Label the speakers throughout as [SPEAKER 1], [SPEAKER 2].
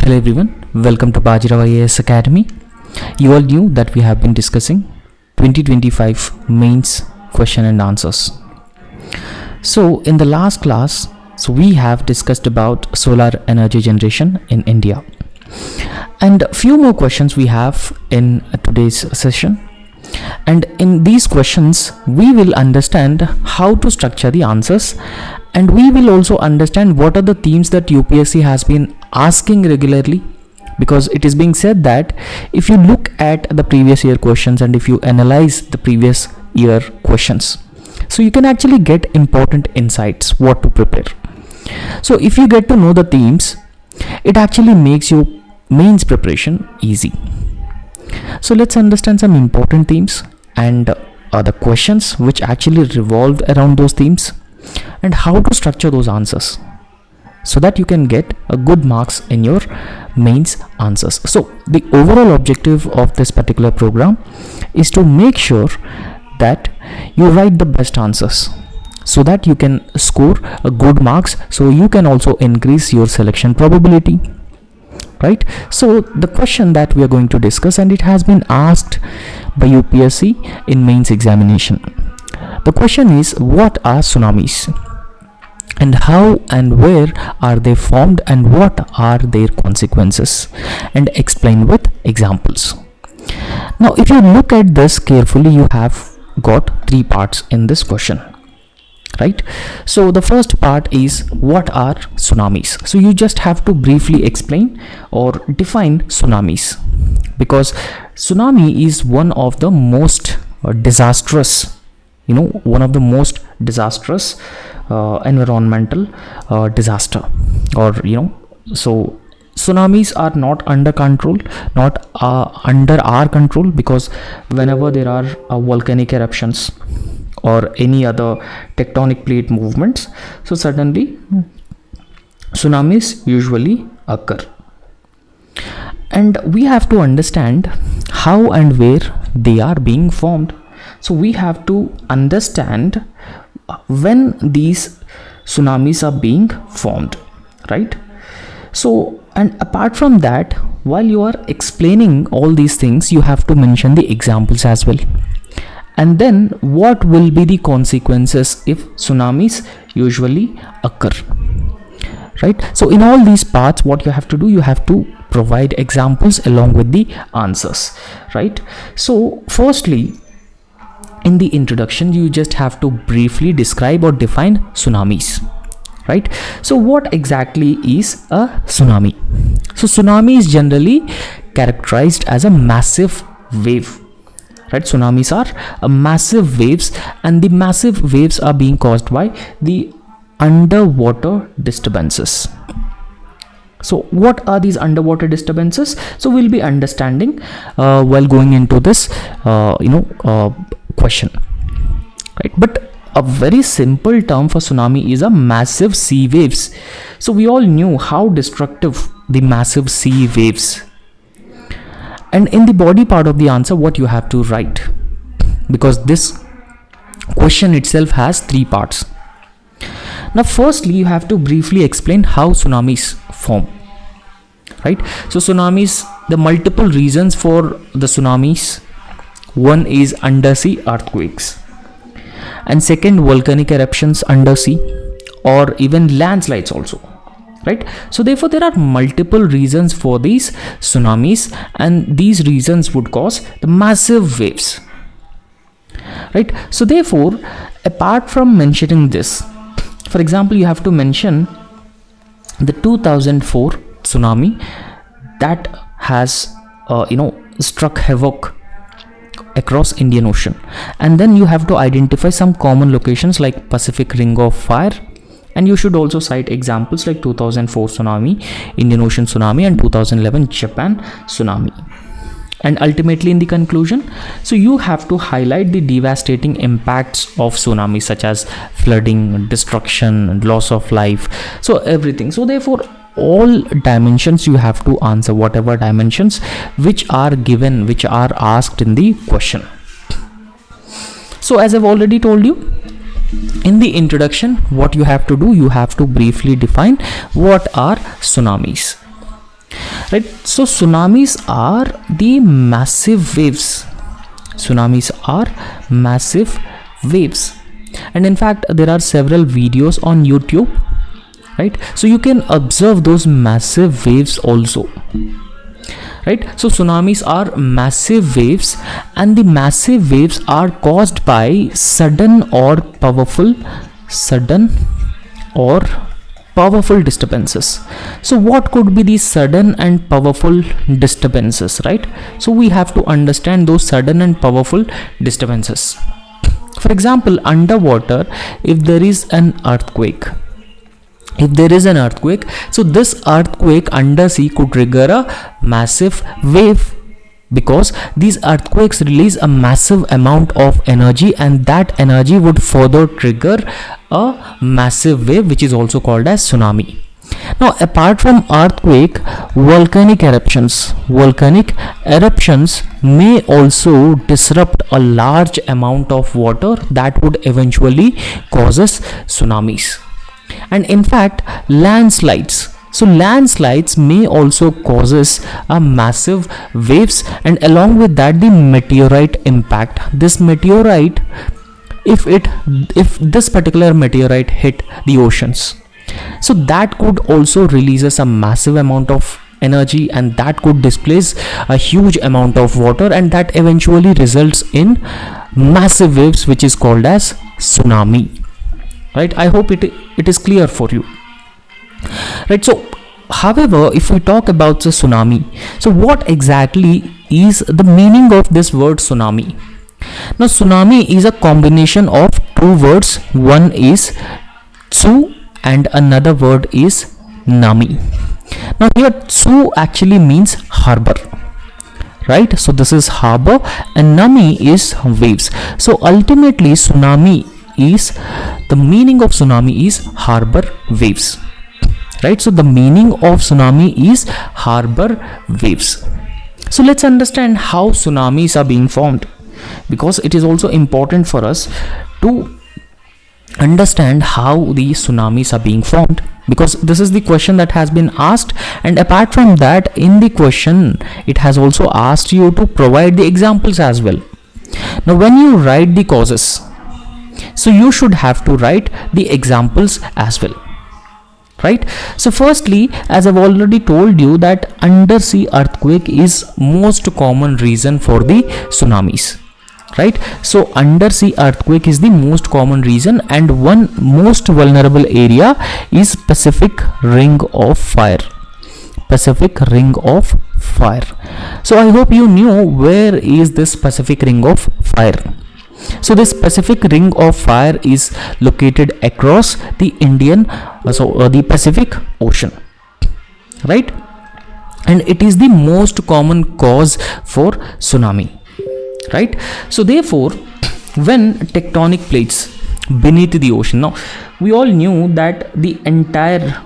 [SPEAKER 1] Hello everyone, welcome to Bajirao Ias Academy. You all knew that we have been discussing 2025 mains question and answers. So in the last class, we have discussed about solar energy generation in India. And a few more questions we have in today's session. And in these questions, we will understand how to structure the answers, and we will also understand what are the themes that UPSC has been asking regularly, because it is being said that if you look at the previous year questions and if you analyze the previous year questions, so you can actually get important insights what to prepare. So if you get to know the themes, it actually makes your mains preparation easy. So let's understand some important themes and the questions which actually revolved around those themes and how to structure those answers so that you can get a good marks in your mains answers. So the overall objective of this particular program is to make sure that you write the best answers so that you can score a good marks, so you can also increase your selection probability. Right? So the question that we are going to discuss, and it has been asked by UPSC in mains examination. The question is, what are tsunamis and how and where are they formed and what are their consequences, and explain with examples. Now if you look at this carefully, you have got three parts in this question. Right? So the first part is, what are tsunamis? So you just have to briefly explain or define tsunamis, because tsunami is one of the most disastrous, environmental disaster, or so tsunamis are not under control, not under our control, because whenever there are volcanic eruptions or any other tectonic plate movements, so suddenly tsunamis usually occur. And we have to understand how and where they are being formed. So we have to understand when these tsunamis are being formed, right? So, and apart from that, while you are explaining all these things, you have to mention the examples as well. And then what will be the consequences if tsunamis usually occur, right? So in all these parts, what you have to do, you have to provide examples along with the answers, right? So firstly, in the introduction, you just have to briefly describe or define tsunamis, right? So what exactly is a tsunami? So tsunami is generally characterized as a massive wave. Right? Tsunamis are massive waves, and the massive waves are being caused by the underwater disturbances. So what are these underwater disturbances? So we'll be understanding while going into this question, right? But a very simple term for tsunami is a massive sea waves. So we all knew how destructive the massive sea waves. And in the body part of the answer, what you have to write, because this question itself has three parts. Now firstly, you have to briefly explain how tsunamis form, right? So tsunamis, the multiple reasons for the tsunamis: one is undersea earthquakes, and second, volcanic eruptions undersea, or even landslides also. Right? So therefore there are multiple reasons for these tsunamis, and these reasons would cause the massive waves, right? So therefore, apart from mentioning this, for example, you have to mention the 2004 tsunami that has struck havoc across Indian Ocean, and then you have to identify some common locations like Pacific Ring of Fire. And you should also cite examples like 2004 tsunami, Indian Ocean tsunami, and 2011 Japan tsunami. And ultimately in the conclusion, so you have to highlight the devastating impacts of tsunamis, such as flooding, destruction, loss of life, so everything. So therefore all dimensions you have to answer, whatever dimensions which are given, which are asked in the question. So as I've already told you, in the introduction, what you have to do, you have to briefly define what are tsunamis. right? So tsunamis are the massive waves. Tsunamis are massive waves, and in fact there are several videos on YouTube, right? So you can observe those massive waves also, right? So tsunamis are massive waves, and the massive waves are caused by sudden or powerful disturbances. So what could be these sudden and powerful disturbances, right? So we have to understand those sudden and powerful disturbances. For example, underwater, if there is an earthquake, so this earthquake undersea could trigger a massive wave, because these earthquakes release a massive amount of energy, and that energy would further trigger a massive wave, which is also called as tsunami. Now, apart from earthquake, volcanic eruptions may also disrupt a large amount of water that would eventually causes tsunamis. And in fact, landslides may also causes a massive waves, and along with that the meteorite impact. This meteorite, if this particular meteorite hit the oceans, so that could also releases a massive amount of energy, and that could displace a huge amount of water, and that eventually results in massive waves, which is called as tsunami, right? I hope it is clear for you, right? So however, if we talk about the tsunami, so what exactly is the meaning of this word tsunami? Now, tsunami is a combination of two words. One is tsu and another word is nami. Now here tsu actually means harbor, right? So this is harbor, and nami is waves. So ultimately the meaning of tsunami is harbor waves, right? So the meaning of tsunami is harbor waves. So let's understand how tsunamis are being formed, because it is also important for us to understand how the tsunamis are being formed, because this is the question that has been asked, and apart from that, in the question it has also asked you to provide the examples as well. Now when you write the causes, so you should have to write the examples as well, right? So firstly, as I've already told you, that undersea earthquake is most common reason for the tsunamis, right? So undersea earthquake is the most common reason, and one most vulnerable area is Pacific Ring of Fire. So I hope you knew where is this Pacific Ring of Fire. So this Pacific Ring of Fire is located across the the Pacific Ocean, right? And it is the most common cause for tsunami, right? So therefore, when tectonic plates beneath the ocean, now we all knew that the entire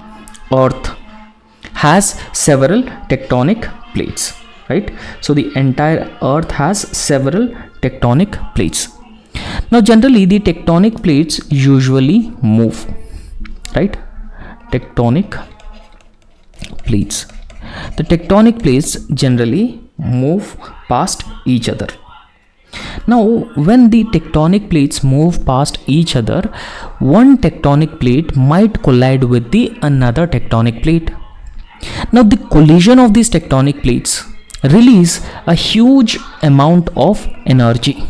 [SPEAKER 1] earth has several tectonic plates, right? So the entire earth has several tectonic plates. Now generally the tectonic plates usually move, right? Tectonic plates, the tectonic plates generally move past each other. Now when the tectonic plates move past each other, one tectonic plate might collide with the another tectonic plate. Now the collision of these tectonic plates release a huge amount of energy,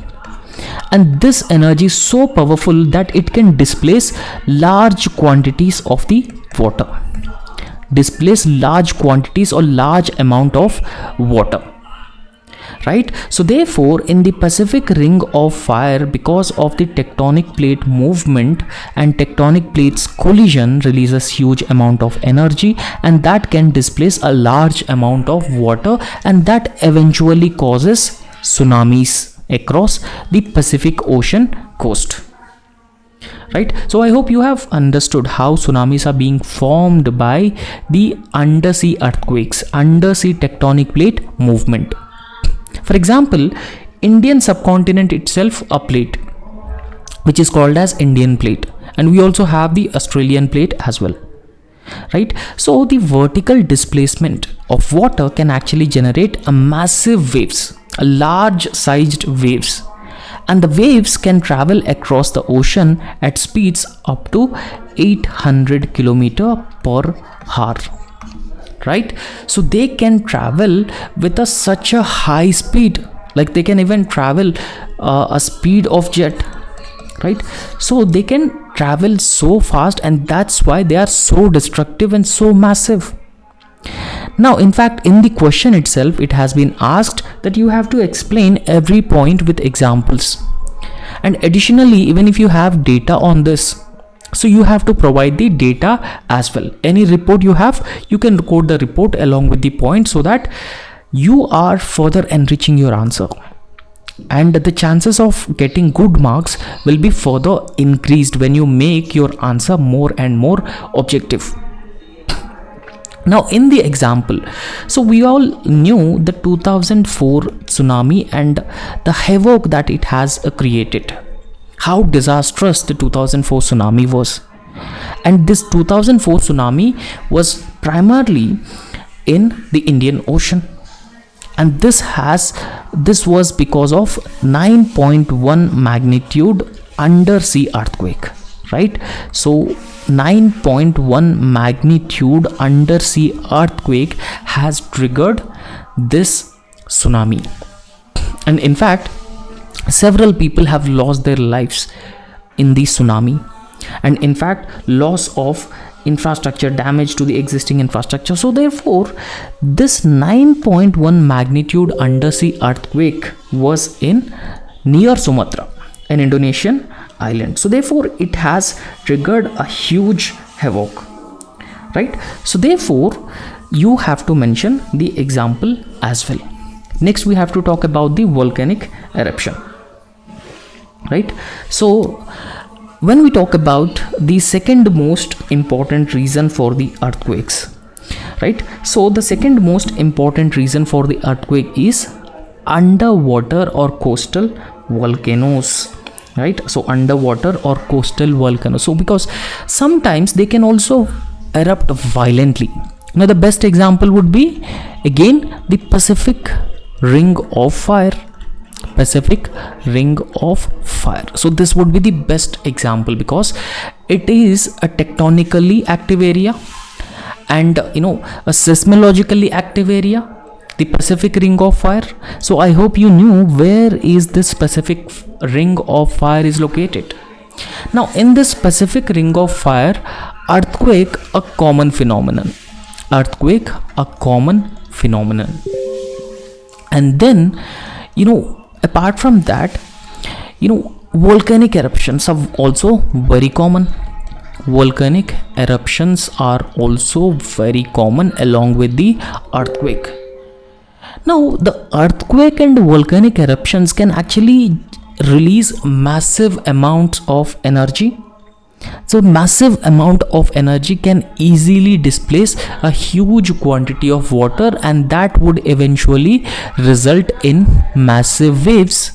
[SPEAKER 1] and this energy is so powerful that it can displace large quantities of the water, large amount of water, right? So therefore, in the Pacific Ring of Fire, because of the tectonic plate movement and tectonic plates collision releases huge amount of energy, and that can displace a large amount of water, and that eventually causes tsunamis across the Pacific Ocean coast, right? So I hope you have understood how tsunamis are being formed by the undersea earthquakes, undersea tectonic plate movement. For example, Indian subcontinent itself a plate which is called as Indian plate, and we also have the Australian plate as well, right? So the vertical displacement of water can actually generate a massive waves, a large sized waves, and the waves can travel across the ocean at speeds up to 800 kilometer per hour, right? So they can travel with such a high speed, like they can even travel a speed of jet, right? So they can travel so fast, and that's why they are so destructive and so massive. Now, in fact, in the question itself, it has been asked that you have to explain every point with examples. And additionally, even if you have data on this, so you have to provide the data as well. Any report you have, you can record the report along with the point, so that you are further enriching your answer. And the chances of getting good marks will be further increased when you make your answer more and more objective. Now, in the example, so we all knew the 2004 tsunami and the havoc that it has created, how disastrous the 2004 tsunami was. And this 2004 tsunami was primarily in the Indian Ocean, and this was because of 9.1 magnitude undersea earthquake, right? So 9.1 magnitude undersea earthquake has triggered this tsunami, and in fact several people have lost their lives in the tsunami, and in fact loss of infrastructure, damage to the existing infrastructure. So therefore this 9.1 magnitude undersea earthquake was in near Sumatra, an Indonesian island. So therefore it has triggered a huge havoc, right? So therefore you have to mention the example as well. Next we have to talk about the volcanic eruption, right? So when we talk about the second most important reason for the earthquakes, right? So the second most important reason for the earthquake is underwater or coastal volcanoes, right? So underwater or coastal volcanoes. So because sometimes they can also erupt violently. Now the best example would be again the Pacific Ring of Fire. Pacific Ring of Fire. So this would be the best example because it is a tectonically active area and a seismologically active area, the Pacific Ring of Fire. So I hope you knew where is this Pacific Ring of Fire is located. Now in this Pacific Ring of Fire, earthquake a common phenomenon. Earthquake a common phenomenon. And then apart from that, volcanic eruptions are also very common. Volcanic eruptions are also very common along with the earthquake. Now, the earthquake and volcanic eruptions can actually release massive amounts of energy. So, massive amount of energy can easily displace a huge quantity of water, and that would eventually result in massive waves,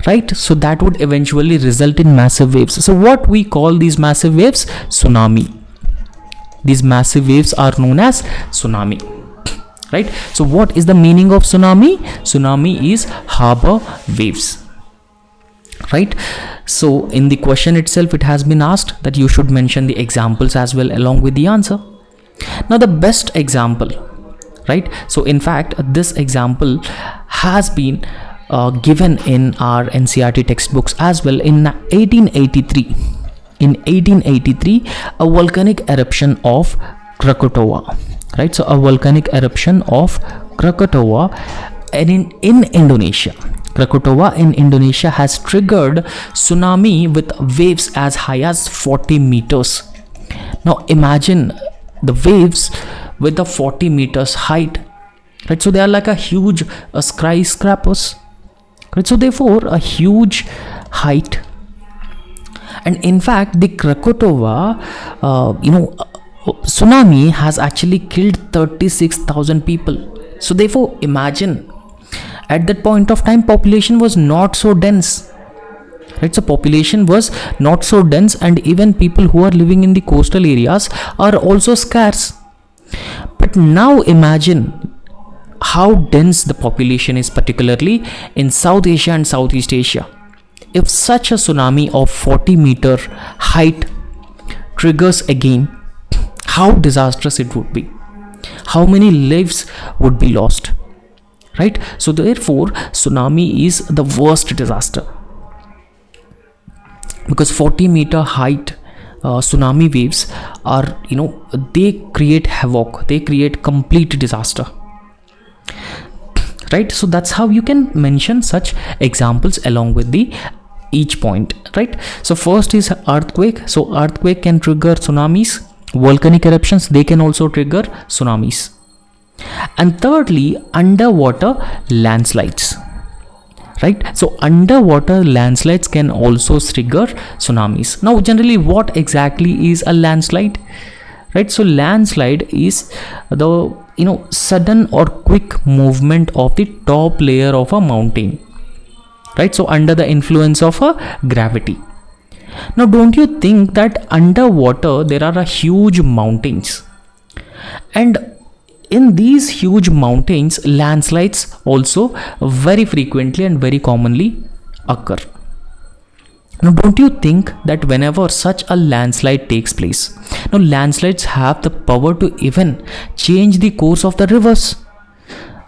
[SPEAKER 1] right? So that would eventually result in massive waves. So what we call these massive waves? Tsunami. These massive waves are known as tsunami, right? So what is the meaning of tsunami? Tsunami is harbor waves, right? So in the question itself, it has been asked that you should mention the examples as well along with the answer. Now the best example, right? So in fact, this example has been given in our NCERT textbooks as well. In 1883, a volcanic eruption of Krakatoa, right? So a volcanic eruption of Krakatoa in Indonesia. Krakatoa in Indonesia has triggered tsunami with waves as high as 40 meters. Now imagine the waves with the 40 meters height, right? So they are like a huge skyscrapers, right? So therefore a huge height. And in fact the Krakatoa tsunami has actually killed 36,000 people. So therefore imagine, at that point of time population was not so dense, right? So population was not so dense, and even people who are living in the coastal areas are also scarce. But now imagine how dense the population is, particularly in South Asia and Southeast Asia. If such a tsunami of 40-meter height triggers again, how disastrous it would be. How many lives would be lost, right? So therefore, tsunami is the worst disaster, because 40-meter height tsunami waves are, they create havoc, they create complete disaster, right? So that's how you can mention such examples along with the each point, right? So first is earthquake. So earthquake can trigger tsunamis. Volcanic eruptions, they can also trigger tsunamis. And thirdly, underwater landslides, right? So underwater landslides can also trigger tsunamis. Now generally, what exactly is a landslide, right? So landslide is the sudden or quick movement of the top layer of a mountain, right? So under the influence of a gravity. Now don't you think that underwater there are a huge mountains, and in these huge mountains landslides also very frequently and very commonly occur. Now don't you think that whenever such a landslide takes place, now landslides have the power to even change the course of the rivers,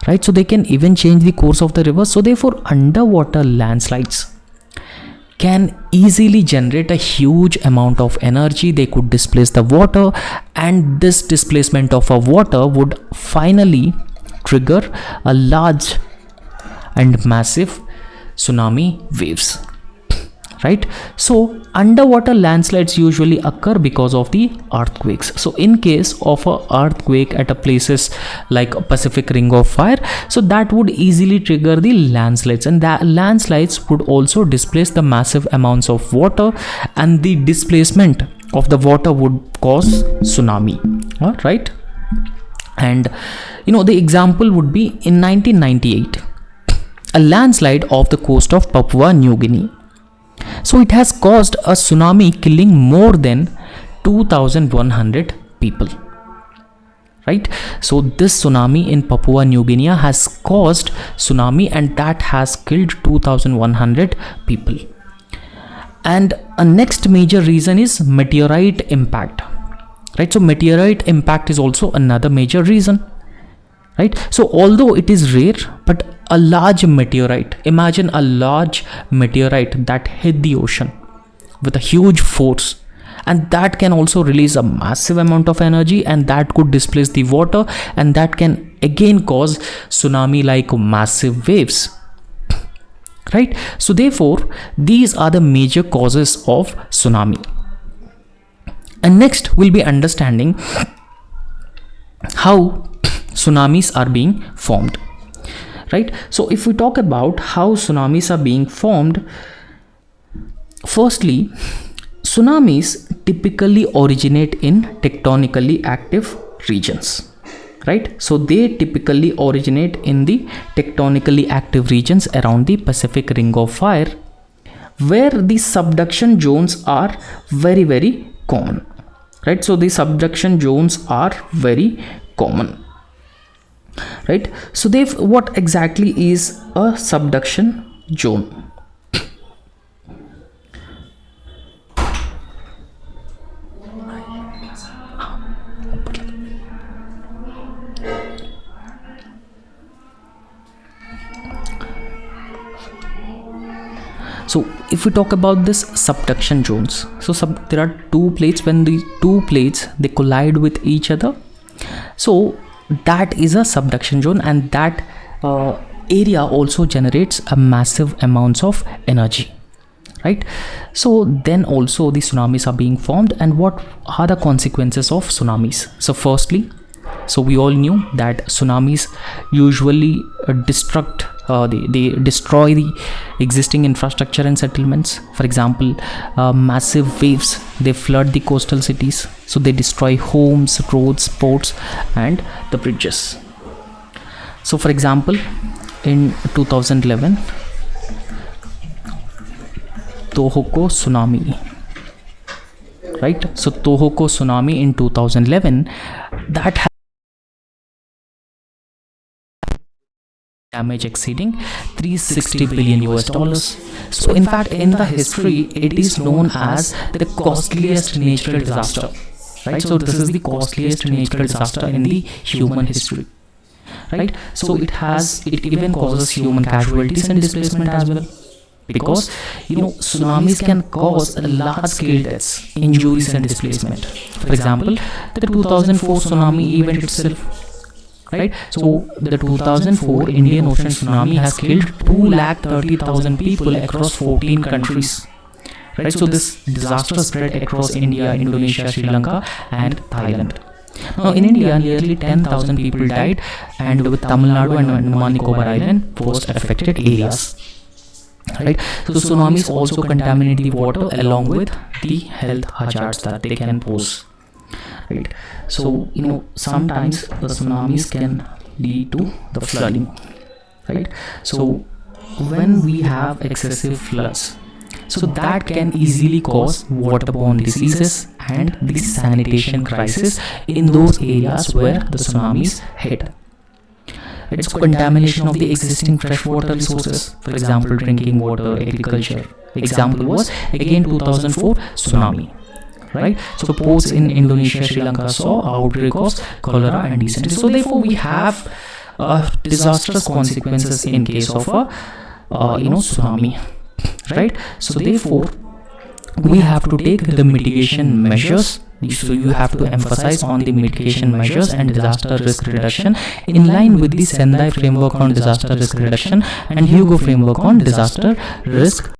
[SPEAKER 1] right? So they can even change the course of the rivers. So therefore, underwater landslides can easily generate a huge amount of energy. They could displace the water, and this displacement of a water would finally trigger a large and massive tsunami waves, right? So underwater landslides usually occur because of the earthquakes. So in case of a earthquake at a places like Pacific Ring of Fire, so that would easily trigger the landslides, and that landslides would also displace the massive amounts of water, and the displacement of the water would cause tsunami. All right. And the example would be in 1998, a landslide off the coast of Papua New Guinea. So it has caused a tsunami, killing more than 2,100 people, right? So this tsunami in Papua New Guinea has caused tsunami, and that has killed 2,100 people. And a next major reason is meteorite impact, right? So meteorite impact is also another major reason, right? So although it is rare, but a large meteorite, imagine a large meteorite that hit the ocean with a huge force, and that can also release a massive amount of energy, and that could displace the water, and that can again cause tsunami like massive waves, right? So therefore, these are the major causes of tsunami. And next we'll be understanding how tsunamis are being formed, right? So if we talk about how tsunamis are being formed, firstly, tsunamis typically originate in tectonically active regions, right? So they typically originate in the tectonically active regions around the Pacific Ring of Fire, where the subduction zones are very, very common, right? So the subduction zones are very common, right? So what exactly is a subduction zone? So if we talk about this subduction zones, so there are two plates. When the two plates they collide with each other, so that is a subduction zone, and that area also generates a massive amounts of energy, right? So then also the tsunamis are being formed. And what are the consequences of tsunamis? So firstly, so we all knew that tsunamis usually they destroy the existing infrastructure and settlements. For example, massive waves, they flood the coastal cities, so they destroy homes, roads, ports, and the bridges. So for example, in 2011, Tohoku tsunami, right? So Tohoku tsunami in 2011, that damage exceeding 360 billion US dollars. So in fact, in the history, it is known as the costliest natural disaster, right? So this is the costliest natural disaster in the human history, right? So it even causes human casualties and displacement as well, because tsunamis can cause large scale deaths, injuries and displacement. For example, the 2004 tsunami event itself, right? So the 2004 Indian Ocean tsunami has killed 230,000 people across 14 countries, right? So this disaster spread across India, Indonesia, Sri Lanka and Thailand. Now in India, nearly 10,000 people died, and with Tamil Nadu and Andaman Nicobar Island most affected areas, right? So tsunamis also contaminate the water along with the health hazards that they can pose, right? So sometimes the tsunamis can lead to the flooding, right? So when we have excessive floods, so that can easily cause waterborne diseases and the sanitation crisis in those areas where the tsunamis hit. It's contamination of the existing freshwater resources, for example drinking water, agriculture. Example was again 2004 tsunami, right? So ports in Indonesia, Sri Lanka saw outbreak of cholera and dysentery. So therefore we have disastrous consequences in case of a tsunami, right? So therefore we have to take the mitigation measures. So you have to emphasize on the mitigation measures and disaster risk reduction in line with the Sendai framework on disaster risk reduction and Hugo framework on disaster risk